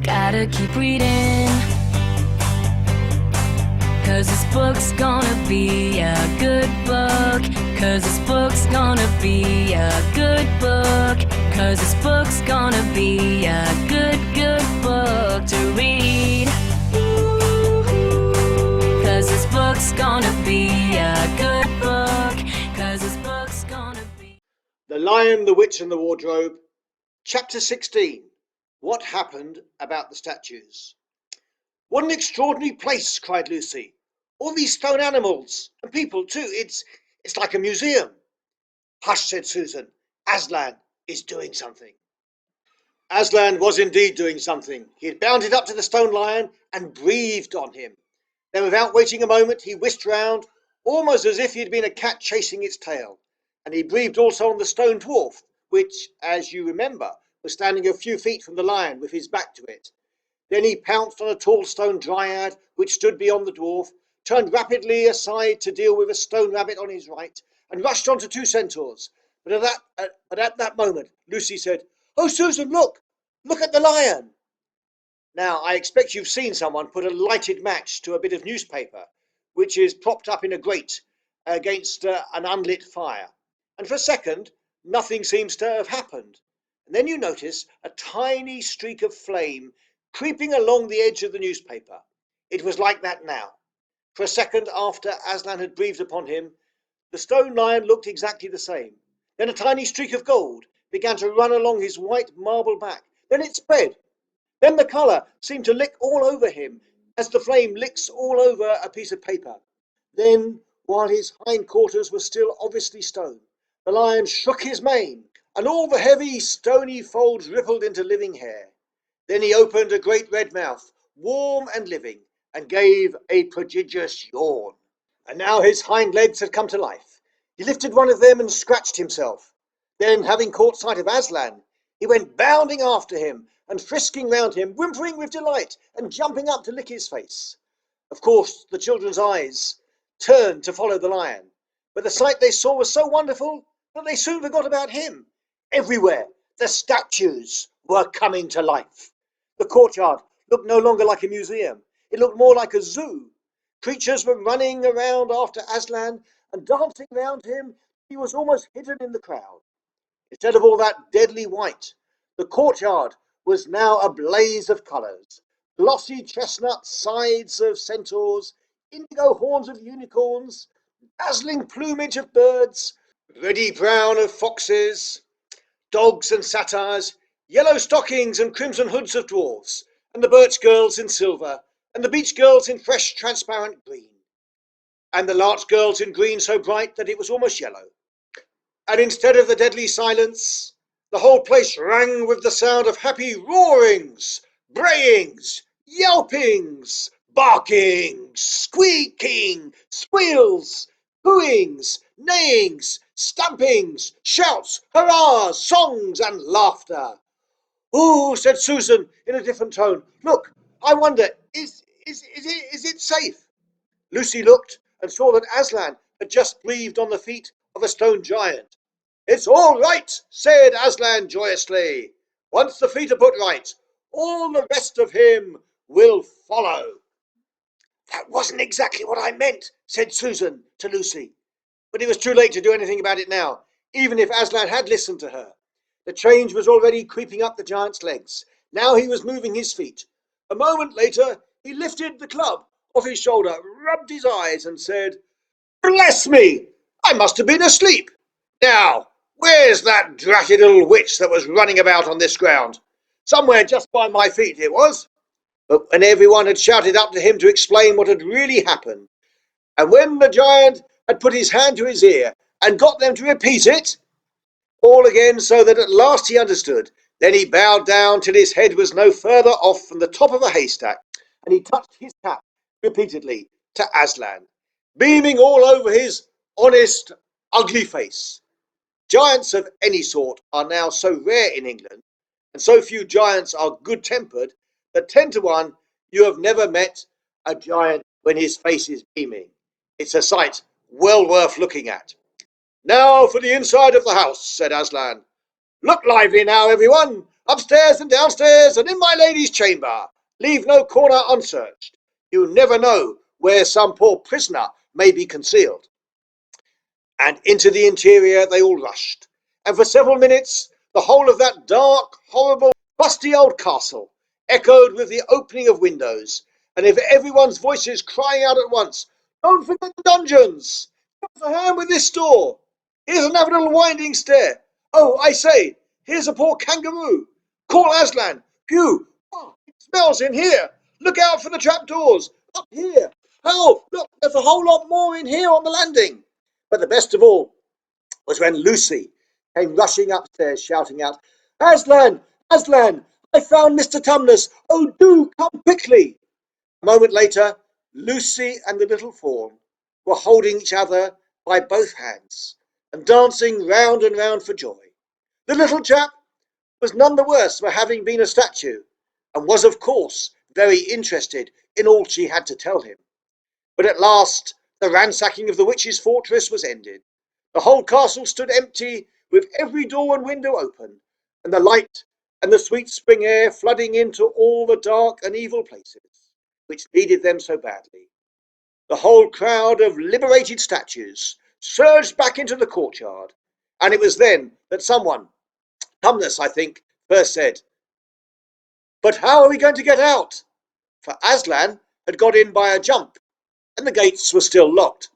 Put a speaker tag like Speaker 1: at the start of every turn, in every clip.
Speaker 1: Gotta keep reading, 'cause this book's gonna be a good book. 'Cause this book's gonna be a good book. 'Cause this book's gonna be a good book to read. 'Cause this book's gonna be a good book. 'Cause this book's gonna be...
Speaker 2: The Lion, the Witch and the Wardrobe, Chapter 16. What happened about the statues? "What an extraordinary place!" cried Lucy. "All these stone animals, and people too. It's like a museum." "Hush," said Susan. "Aslan is doing something." Aslan was indeed doing something. He had bounded up to the stone lion and breathed on him. Then, without waiting a moment, he whisked round, almost as if he had been a cat chasing its tail. And he breathed also on the stone dwarf, which, as you remember, was standing a few feet from the lion with his back to it. Then he pounced on a tall stone dryad which stood beyond the dwarf, turned rapidly aside to deal with a stone rabbit on his right, and rushed on to two centaurs. But at that moment Lucy said, "Oh, Susan, look at the lion!" Now, I expect you've seen someone put a lighted match to a bit of newspaper which is propped up in a grate against an unlit fire, and for a second nothing seems to have happened. And then you notice a tiny streak of flame creeping along the edge of the newspaper. It was like that now. For a second after Aslan had breathed upon him, the stone lion looked exactly the same. Then a tiny streak of gold began to run along his white marble back. Then it spread. Then the colour seemed to lick all over him, as the flame licks all over a piece of paper. Then, while his hind quarters were still obviously stone, the lion shook his mane, and all the heavy stony folds rippled into living hair. Then he opened a great red mouth, warm and living, and gave a prodigious yawn. And now his hind legs had come to life. He lifted one of them and scratched himself. Then, having caught sight of Aslan, he went bounding after him and frisking round him, whimpering with delight and jumping up to lick his face. Of course, the children's eyes turned to follow the lion, but the sight they saw was so wonderful that they soon forgot about him. Everywhere the statues were coming to life. The courtyard looked no longer like a museum. It looked more like a zoo. Creatures were running around after Aslan and dancing round him. He was almost hidden in the crowd. Instead of all that deadly white, the courtyard was now a blaze of colours. Glossy chestnut sides of centaurs, indigo horns of unicorns, dazzling plumage of birds, reddy brown of foxes, dogs and satyrs, yellow stockings and crimson hoods of dwarfs, and the birch girls in silver, and the beech girls in fresh transparent green, and the larch girls in green so bright that it was almost yellow. And instead of the deadly silence, the whole place rang with the sound of happy roarings, brayings, yelpings, barkings, squeaking, squeals, hooings, neighings, stampings, shouts, hurrahs, songs, and laughter. "Oh," said Susan in a different tone. "Look, I wonder, is it safe?" Lucy looked and saw that Aslan had just breathed on the feet of a stone giant. "It's all right," said Aslan joyously. "Once the feet are put right, all the rest of him will follow." "That wasn't exactly what I meant," said Susan to Lucy. But it was too late to do anything about it now, even if Aslan had listened to her. The change was already creeping up the giant's legs. Now he was moving his feet. A moment later he lifted the club off his shoulder, rubbed his eyes, and said, "Bless me! I must have been asleep. Now, where's that dratted little witch that was running about on this ground? Somewhere just by my feet it was." But when everyone had shouted up to him to explain what had really happened, and when the giant had put his hand to his ear and got them to repeat it all again so that at last he understood, then he bowed down till his head was no further off from the top of a haystack, and he touched his cap repeatedly to Aslan, beaming all over his honest, ugly face. Giants of any sort are now so rare in England, and so few giants are good-tempered, that 10 to 1 you have never met a giant when his face is beaming. It's a sight well worth looking at. "Now for the inside of the house," said Aslan. "Look lively now, everyone. Upstairs and downstairs and in my lady's chamber. Leave no corner unsearched. You never know where some poor prisoner may be concealed. And into the interior they all rushed, and for several minutes the whole of that dark, horrible, rusty old castle echoed with the opening of windows, and if everyone's voices crying out at once, "Don't forget the dungeons! Give us a hand with this door! Here's another little winding stair! Oh, I say, here's a poor kangaroo! Call Aslan! Phew! Oh, it smells in here! Look out for the trapdoors! Up here! Help! Look, there's a whole lot more in here on the landing!" But the best of all was when Lucy came rushing upstairs shouting out, "Aslan! Aslan! I found Mr. Tumnus! Oh, do come quickly!" A moment later, Lucy and the little fawn were holding each other by both hands and dancing round and round for joy. The little chap was none the worse for having been a statue, and was, of course, very interested in all she had to tell him. But at last the ransacking of the witch's fortress was ended. The whole castle stood empty, with every door and window open, and the light and the sweet spring air flooding into all the dark and evil places which needed them so badly. The whole crowd of liberated statues surged back into the courtyard, and it was then that someone, Tumnus, I think, first said, "But how are we going to get out?" For Aslan had got in by a jump, and the gates were still locked.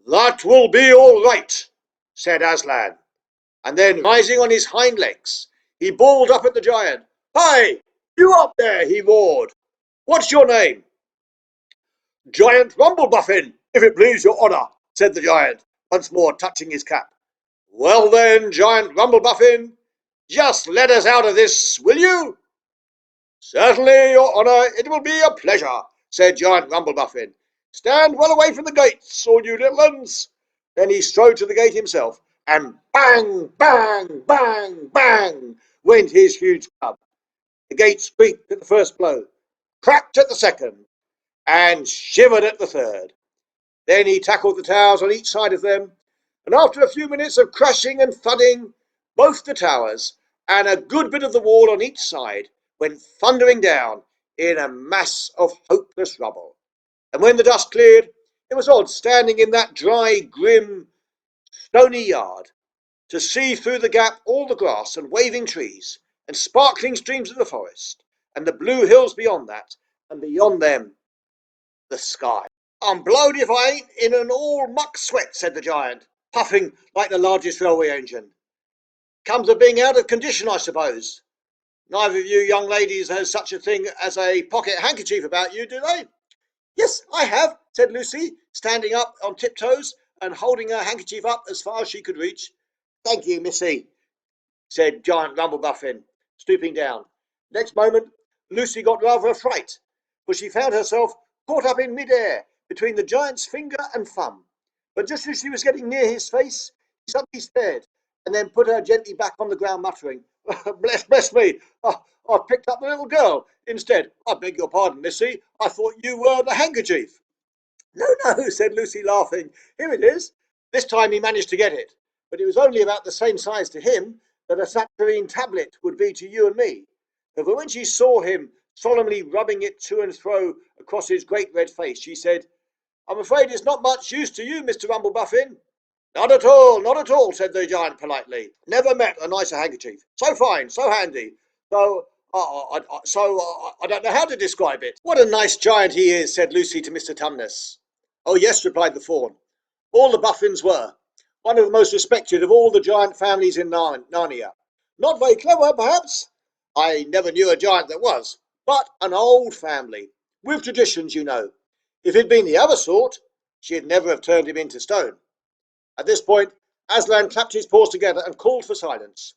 Speaker 2: "That will be all right," said Aslan, and then, rising on his hind legs, he bawled up at the giant. "Hi, you up there!" he roared. "What's your name?" "Giant Rumblebuffin, if it please your honour," said the giant, once more touching his cap. "Well then, Giant Rumblebuffin, just let us out of this, will you?" "Certainly, your honour, it will be a pleasure," said Giant Rumblebuffin. "Stand well away from the gates, all you little uns." Then he strode to the gate himself, and bang, bang, bang, bang went his huge club. The gate squeaked at the first blow, cracked at the second, and shivered at the third. Then he tackled the towers on each side of them, and after a few minutes of crashing and thudding, both the towers and a good bit of the wall on each side went thundering down in a mass of hopeless rubble. And when the dust cleared, it was odd, standing in that dry, grim, stony yard, to see through the gap all the grass and waving trees and sparkling streams of the forest, and the blue hills beyond that, and beyond them the sky. "I'm blowed if I ain't in an all muck sweat," said the giant, puffing like the largest railway engine. "Comes of being out of condition, I suppose. Neither of you young ladies has such a thing as a pocket handkerchief about you, do they?" "Yes, I have," said Lucy, standing up on tiptoes and holding her handkerchief up as far as she could reach. "Thank you, missy," said Giant Rumblebuffin, stooping down. Next moment Lucy got rather a fright, for she found herself caught up in mid-air between the giant's finger and thumb. But just as she was getting near his face, he suddenly stared, and then put her gently back on the ground, muttering, "Bless me! I've picked up the little girl instead. I beg your pardon, missy. I thought you were the handkerchief." "No, no," said Lucy, laughing. "Here it is." This time he managed to get it, but it was only about the same size to him that a saturine tablet would be to you and me. For when she saw him solemnly rubbing it to and fro across his great red face, she said, "I'm afraid it's not much use to you, Mr. Rumblebuffin." "Not at all, not at all," said the giant politely. "Never met a nicer handkerchief. So fine, so handy. Though I don't know how to describe it." "What a nice giant he is," said Lucy to Mr. Tumnus. "Oh yes," replied the fawn. "All the Buffins were. One of the most respected of all the giant families in Narnia. Not very clever, perhaps. I never knew a giant that was. But an old family, with traditions, you know. If he'd been the other sort, she'd never have turned him into stone." At this point, Aslan clapped his paws together and called for silence.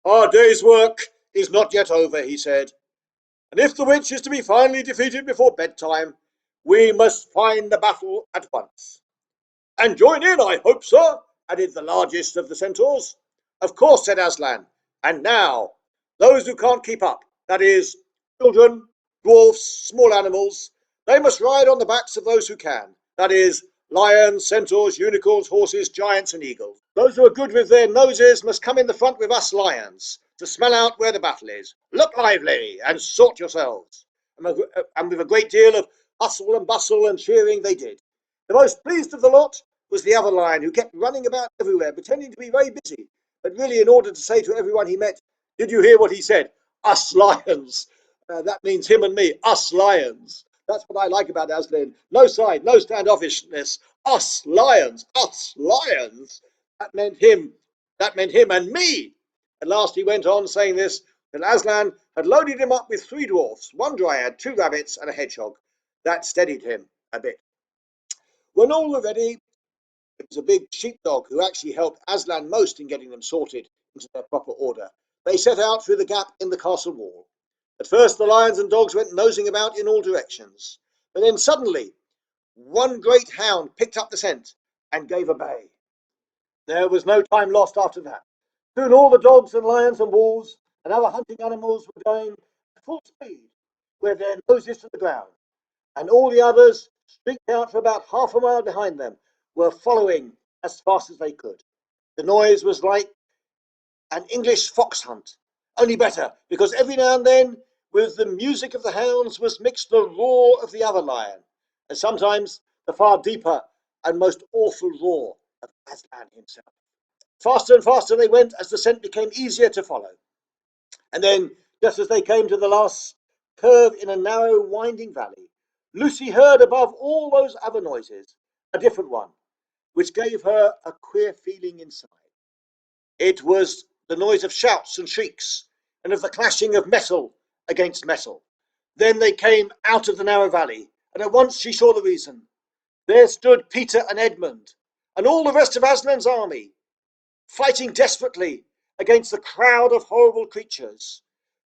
Speaker 2: "Our day's work is not yet over," he said, "and if the witch is to be finally defeated before bedtime, we must find the battle at once." "And join in, I hope, sir," added the largest of the centaurs. "Of course," said Aslan. "And now, those who can't keep up, that is, children, dwarfs, small animals, they must ride on the backs of those who can, that is, lions, centaurs, unicorns, horses, giants, and eagles. Those who are good with their noses must come in the front with us lions, to smell out where the battle is. Look lively and sort yourselves. And with a great deal of hustle and bustle and cheering they did. The most pleased of the lot was the other lion, who kept running about everywhere, pretending to be very busy, but really in order to say to everyone he met, "Did you hear what he said? Us lions." That means him and me, us lions. That's what I like about Aslan. No side, no standoffishness. Us lions, us lions. That meant him. That meant him and me. At last he went on saying this, till Aslan had loaded him up with 3 dwarfs, 1 dryad, 2 rabbits, and a hedgehog. That steadied him a bit. When all were ready, it was a big sheepdog who actually helped Aslan most in getting them sorted into their proper order. They set out through the gap in the castle wall. At first the lions and dogs went nosing about in all directions, but then suddenly one great hound picked up the scent and gave a bay. There was no time lost after that. Soon all the dogs and lions and wolves and other hunting animals were going at full speed with their noses to the ground, and all the others, streaked out for about half a mile behind them, were following as fast as they could. The noise was like an English fox hunt, only better, because every now and then with the music of the hounds was mixed the roar of the other lion, and sometimes the far deeper and most awful roar of Aslan himself. Faster and faster they went as the scent became easier to follow. And then, just as they came to the last curve in a narrow, winding valley, Lucy heard above all those other noises a different one, which gave her a queer feeling inside. It was the noise of shouts and shrieks, and of the clashing of metal against metal. Then they came out of the narrow valley, and at once she saw the reason. There stood Peter and Edmund, and all the rest of Aslan's army, fighting desperately against the crowd of horrible creatures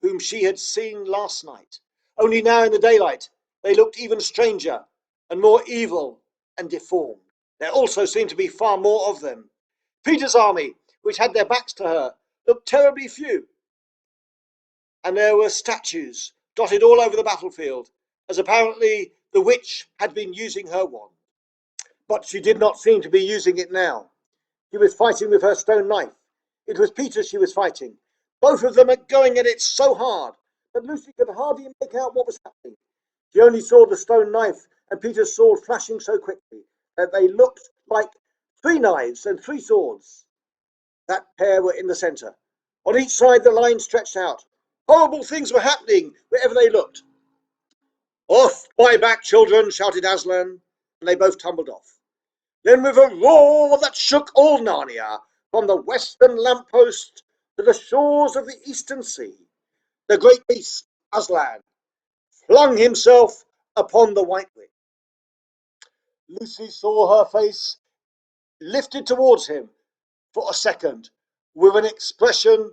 Speaker 2: whom she had seen last night. Only now in the daylight they looked even stranger and more evil and deformed. There also seemed to be far more of them. Peter's army, which had their backs to her, looked terribly few, and there were statues dotted all over the battlefield, as apparently the witch had been using her wand. But she did not seem to be using it now. She was fighting with her stone knife. It was Peter she was fighting. Both of them are going at it so hard that Lucy could hardly make out what was happening. She only saw the stone knife and Peter's sword flashing so quickly that they looked like 3 knives and 3 swords. That pair were in the centre. On each side the line stretched out. Horrible things were happening wherever they looked. "Off, my back, children!" shouted Aslan, and they both tumbled off. Then with a roar that shook all Narnia, from the western lamppost to the shores of the eastern sea, the great beast, Aslan, flung himself upon the White Witch. Lucy saw her face lifted towards him for a second with an expression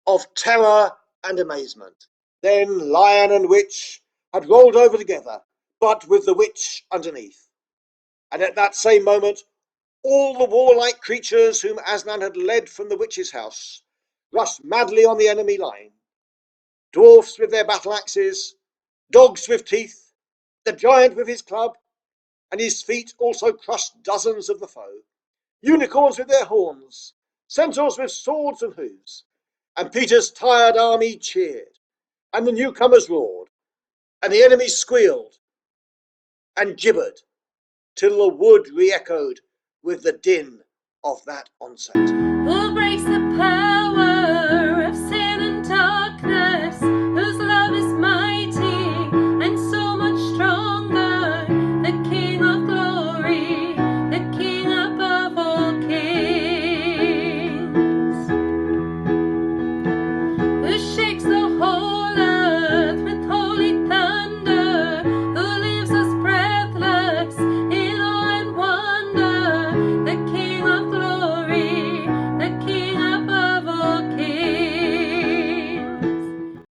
Speaker 2: of terror and amazement. Then lion and witch had rolled over together, but with the witch underneath. And at that same moment all the warlike creatures whom Aslan had led from the witch's house rushed madly on the enemy line. Dwarfs with their battle axes, dogs with teeth, the giant with his club, and his feet also crushed dozens of the foe. Unicorns with their horns, centaurs with swords and hooves, and Peter's tired army cheered, and the newcomers roared, and the enemies squealed and gibbered, till the wood re-echoed with the din of that onset.